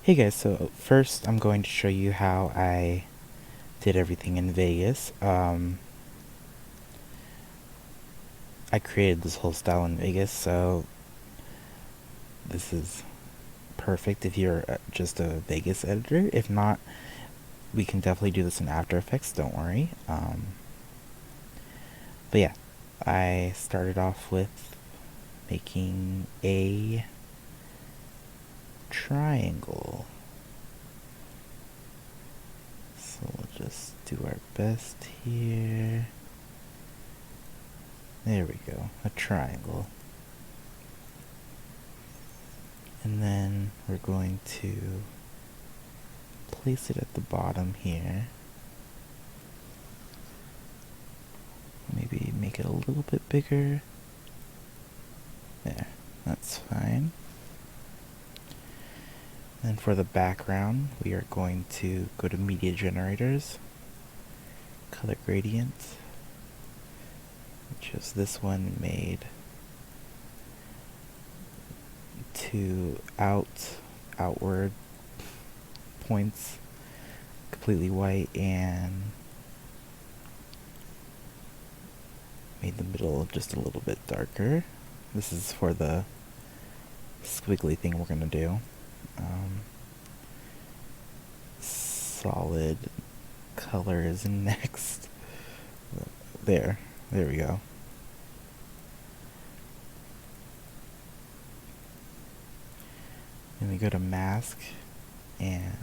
Hey guys, so first I'm going to show you how I did everything in Vegas. I created this whole style in Vegas, so this is perfect if you're just a Vegas editor. If not, we can definitely do this in After Effects, don't worry. But yeah, I started off with making a triangle. So we'll just do our best here. There we go, a triangle. And then we're going to place it at the bottom here. Maybe make it a little bit bigger. There, that's fine. And for the background, we are going to go to Media Generators, Color Gradient, which is this one made to outward points, completely white, and made the middle just a little bit darker. This is for the squiggly thing we're going to do. Solid color is next. There we go. Then we go to mask, and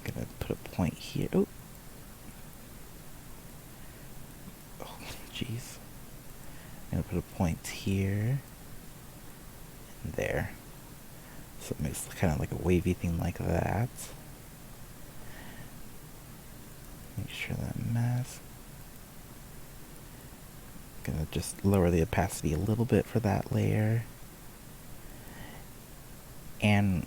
I'm gonna put a point here. Oh, jeez. I'm gonna put a point here and there. So it makes kind of like a wavy thing like that. Make sure that mask. Gonna just lower the opacity a little bit for that layer. And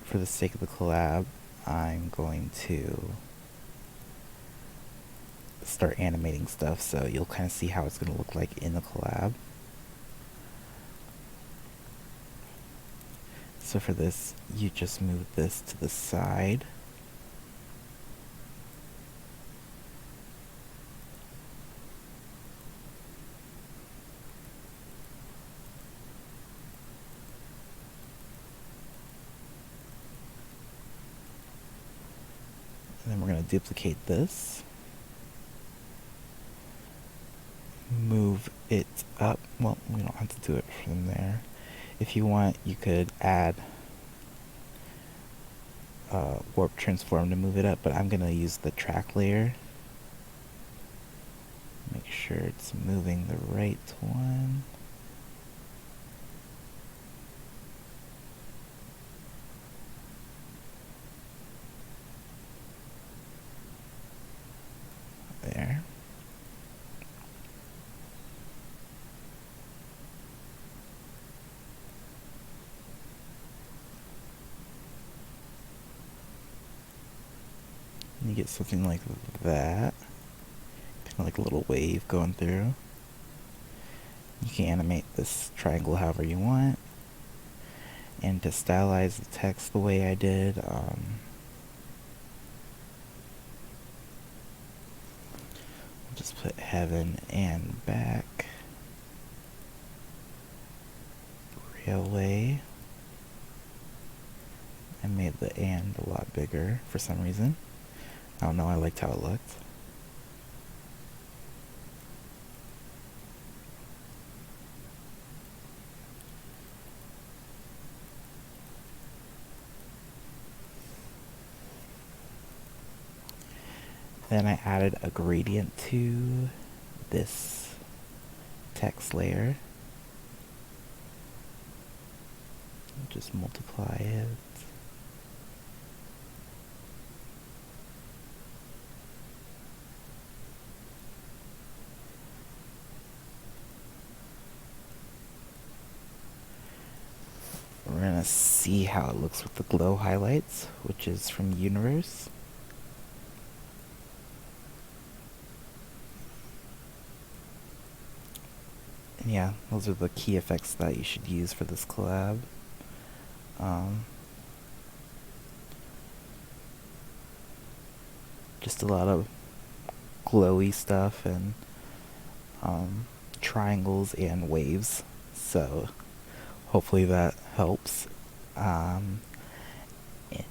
for the sake of the collab, I'm going to start animating stuff so you'll kind of see how it's going to look like in the collab. So for this, you just move this to the side. And then we're going to duplicate this. Move it up. Well, we don't have to do it from there. If you want, you could add warp transform to move it up, but I'm going to use the track layer. Make sure it's moving the right one. There. And you get something like that. Kind of like a little wave going through. You can animate this triangle however you want. And to stylize the text the way I did, we'll just put heaven and back. Railway. I made the and a lot bigger for some reason. I don't know, I liked how it looked. Then I added a gradient to this text layer. Just multiply it. We're gonna see how it looks with the glow highlights, which is from Universe. And yeah, those are the key effects that you should use for this collab. Just a lot of glowy stuff and triangles and waves. So hopefully that helps. And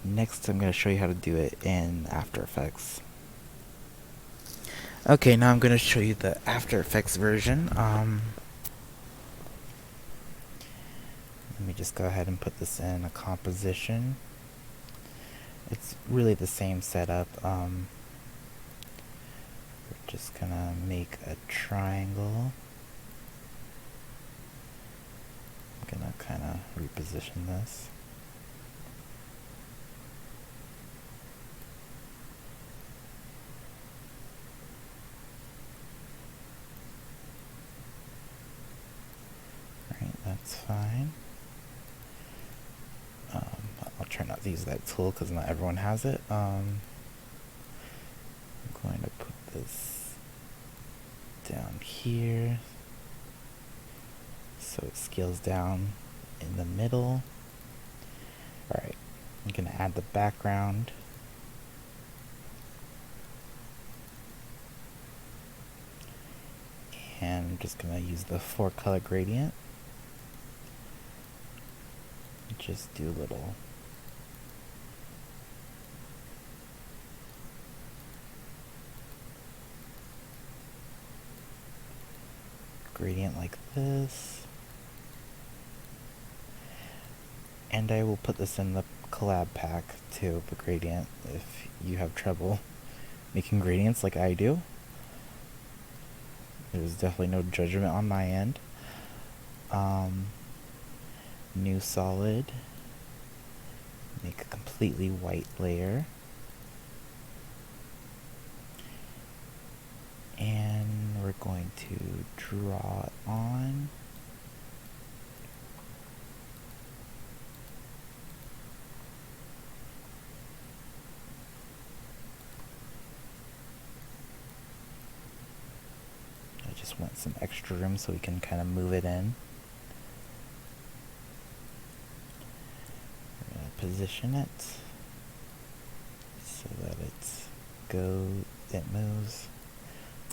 next I'm going to show you how to do it in After Effects. Okay, now I'm going to show you the After Effects version. Let me just go ahead and put this in a composition. It's really the same setup. We're just gonna make a triangle. I'm gonna kind of reposition this. Alright, that's fine. I'll try not to use that tool because not everyone has it. I'm going to put this down here so it scales down in the middle. Alright, I'm going to add the background. And I'm just going to use the 4-color gradient. Just do a little gradient like this. And I will put this in the collab pack too, the gradient, if you have trouble making gradients like I do. There's definitely no judgment on my end. New solid. Make a completely white layer. And we're going to draw it on. I just want some extra room so we can kind of move it in. We're going to position it so that it moves.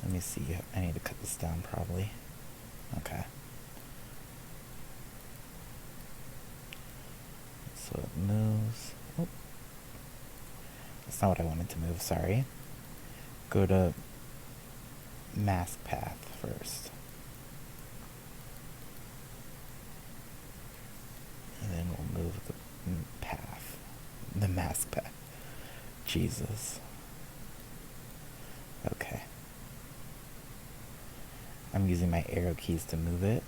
Let me see, I need to cut this down probably. Okay. So it moves. Oh. That's not what I wanted to move, sorry. Go to mask path first. And then we'll move the path. The mask path. Jesus. Okay. I'm using my arrow keys to move it.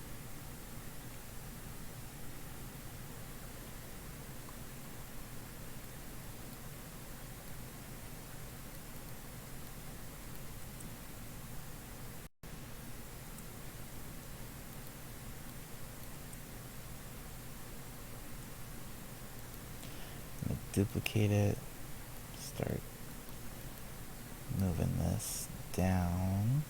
I'm going to duplicate it. Start moving this down.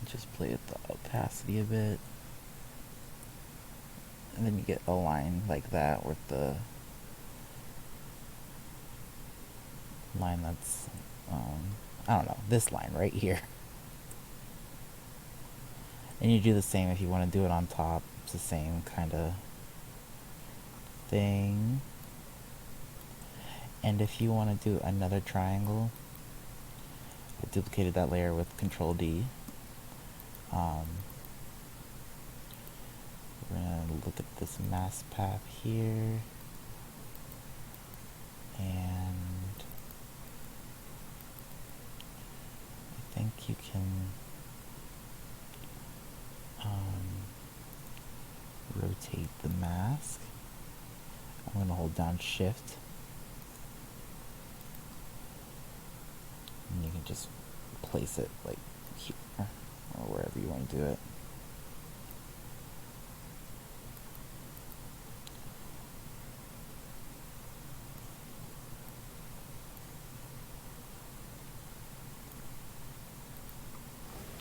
Just play with the opacity a bit. And then you get a line like that with the line that's, I don't know, this line right here. And you do the same if you want to do it on top. It's the same kind of thing. And if you want to do another triangle, I duplicated that layer with Control D. We're going to look at this mask path here. And I think you can rotate the mask. I'm going to hold down Shift. And you can just place it like here or wherever you want to do it.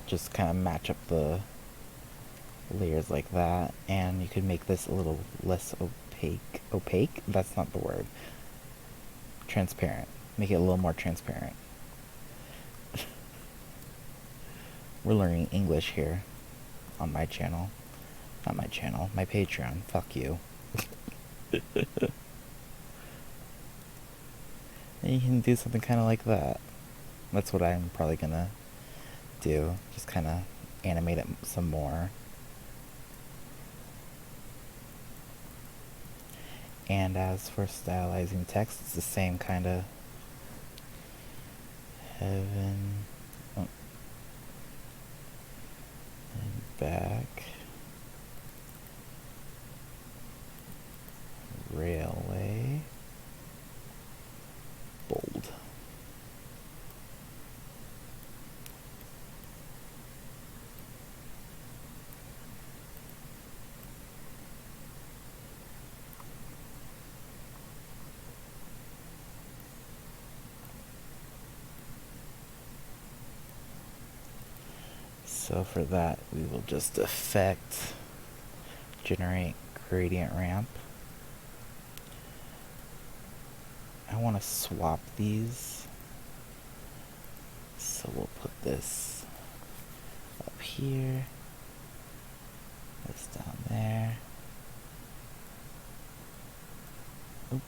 just kind of match up the layers like that, and you could make this a little less opaque, that's not the word, transparent, make it a little more transparent. We're learning English here on my channel. Not my channel, my Patreon. Fuck you. And you can do something kind of like that. That's what I'm probably gonna do. Just kind of animate it some more. And as for stylizing text, it's the same kind of heaven and back, railway, bold. So for that, we will just effect, generate gradient ramp. I want to swap these. So we'll put this up here, this down there. Oop.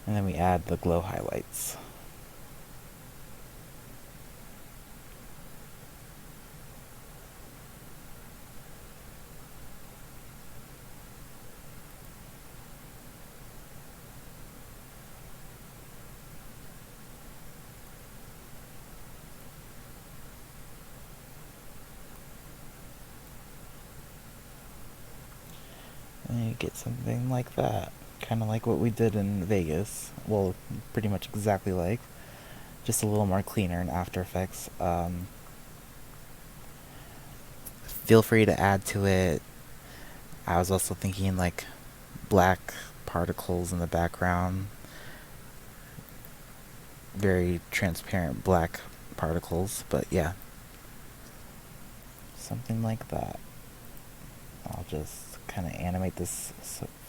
And then we add the glow highlights. And you get something like that. Kind of like what we did in Vegas. Well, pretty much exactly like. Just a little more cleaner in After Effects. Feel free to add to it. I was also thinking like black particles in the background. Very transparent black particles, but yeah. Something like that. I'll just kind of animate this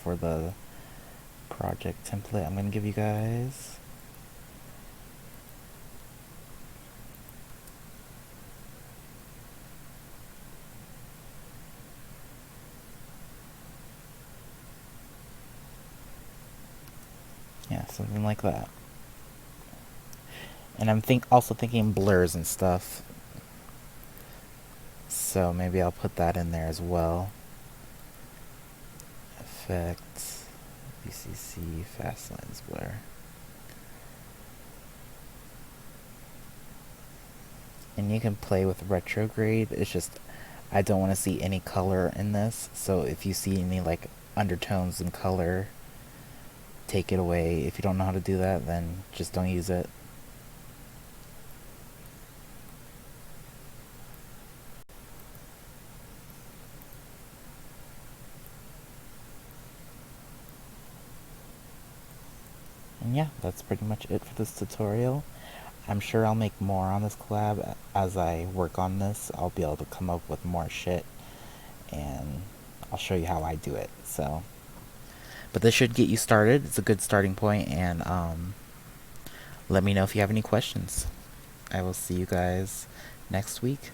for the project template I'm going to give you guys. Yeah, something like that. And I'm also thinking blurs and stuff. So maybe I'll put that in there as well. Effect, BCC, fast lens blur. And you can play with retrograde. It's just I don't want to see any color in this. So if you see any like undertones in color, take it away. If you don't know how to do that, then just don't use it. And yeah, that's pretty much it for this tutorial. I'm sure I'll make more on this collab as I work on this. I'll be able to come up with more shit, and I'll show you how I do it. So, but this should get you started. It's a good starting point, and let me know if you have any questions. I will see you guys next week.